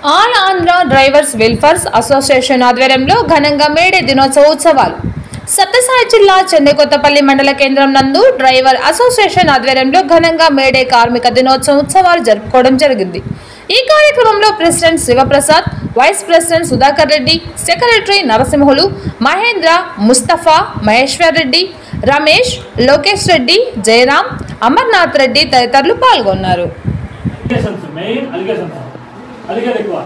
All Andhra drivers welfare association ఆధ్వర్యంలో ఘనంగా May Day దినోత్సవ ఉత్సవాలు సత్యసాయి జిల్లా చెన్నైకొత్తపల్లి మండల కేంద్రం నందు డ్రైవర్ అసోసియేషన్ ఆధ్వర్యంలో ఘనంగా మేడే కార్మిక దినోత్సవ ఉత్సవాలు జరుపుకోవడం జరిగింది। ఈ కార్యక్రమంలో president Shivaprasad, vice president Sudhakar Reddy, secretary Narasimhulu, Mahendra, Mustafa, Maheshwar Reddy, Ramesh, Lokesh Reddy, Jayaram, Amarnath Reddy తదితరులు పాల్గొన్నారు। అలిగేది ఎక్కువ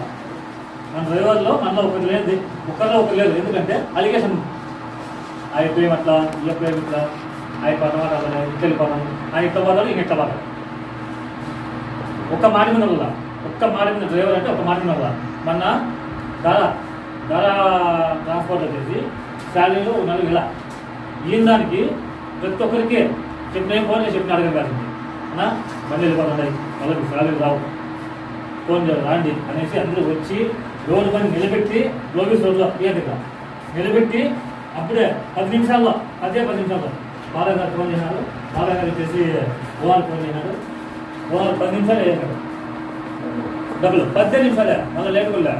మన డ్రైవర్లో మనలో ఒకటి లేదు, ఒక్కరిలో ఒకటి లేదు। ఎందుకంటే అలిగేషన్ అయిపోయి అట్లా ఇయ్యపోయి ఇట్లా అయిపోవడం అట్లా ఇట్లా ఇట్లా పోతాడు ఇంక ఎట్లా పోతాడు ఒక్క మాట మీద వల్ల డ్రైవర్ అంటే ఒక మాట మీద వల్ల మొన్న ధర ట్రాన్స్పోర్ట్ వచ్చేసి శాలరీలో ఉన్నాడు ఇలా ఈయన దానికి ప్రతి ఒక్కరికి చెప్పిన ఫోన్ చేసి చెప్పిన అడగగలిగింది అన్నా మళ్ళీ వెళ్ళిపోతుంది వాళ్ళకి శాలరీ రావు ఫోన్ రాండి అనేసి అందరూ వచ్చి రోడ్డు పని నిలబెట్టి లోబీస్ రోడ్లో దగ్గర నిలబెట్టి అప్పుడే 10 నిమిషాల్లో 10 నిమిషాల్లో బాలయ్య గారు ఫోన్ చేసినాడు। బాలయ్య గారు వచ్చేసి ఓఆర్ ఫోన్ చేసినాడు। ఓఆర్ 10 నిమిషాలు వేసాడు డబ్బులు 10 నిమిషాలే మళ్ళీ లేకుండా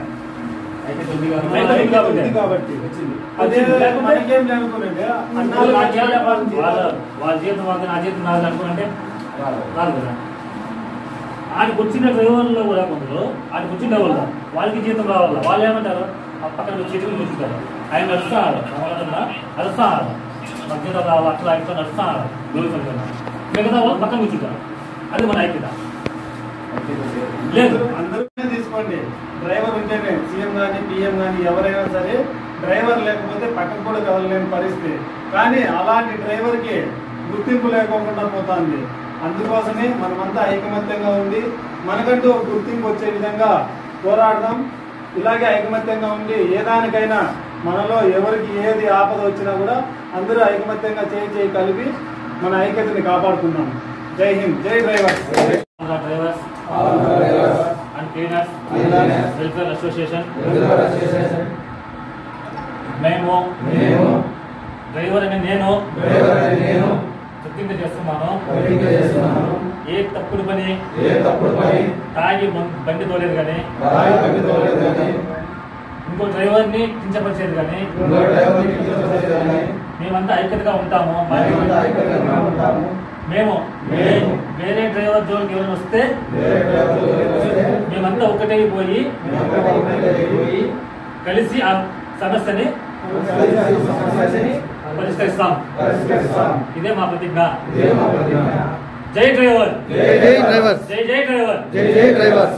వాళ్ళ జీతం వాళ్ళకి నా జీతం నాది అనుకుంటే రాదు కదా। ఆడికి వచ్చిన డ్రైవర్లో కూడా కొందరు ఆడికి వచ్చిన డ్రైవర్లో వాళ్ళకి జీతం రావాల వాళ్ళు ఏమంటారు ఆ పక్కన చేతులు కూర్చుంటారు ఆయన నడుస్తున్నారు నడుస్తున్నారు మధ్యలో రావాలి అట్లా ఆయనతో నడుస్తున్నారు మిగతా వాళ్ళు పక్కన కూర్చుంటారు। అది మన ఐక్యత లేదు। అందరూ తీసుకోండి, డ్రైవర్ ఉంటేనే సీఎం కానీ పిఎం కానీ ఎవరైనా సరే డ్రైవర్ లేకపోతే పక్కన కూడా కదలలేని పరిస్థితి। కానీ అలాంటి డ్రైవర్కి గుర్తింపు లేకోకుండా పోతుంది। అందుకోసమే మనమంతా ఐకమత్యంగా ఉండి మనకంటూ గుర్తింపు వచ్చే విధంగా పోరాడదాం। ఇలాగే ఐకమత్యంగా ఉండి ఏదానికైనా మనలో ఎవరికి ఏది ఆపద వచ్చినా కూడా అందరూ ఐకమత్యంగా చేయి కలిపి మన ఐక్యతని కాపాడుకుందాం। జై హింద్, జై drivers. And cleaners welfare association మేము డ్రైవర్ అని నేను ప్రతిజ్ఞ చేస్తున్నాను। ఏ తప్పుడు పని తాగి బండి తోలేదు కానీ ఇంకో డ్రైవర్ని కించపరిచేది కానీ మేమంతా ఐక్యతగా ఉంటాము। మేము వేరే డ్రైవర్ జోలికి ఎవరైనా వస్తే మేమంతా ఒకటే పోయి కలిసి ఆ సమస్యని పరిష్కరిస్తాం। ఇదే మా ప్రతిజ్ఞ। జై డ్రైవర్, జై డ్రైవర్, జై డ్రైవర్, జై డ్రైవర్।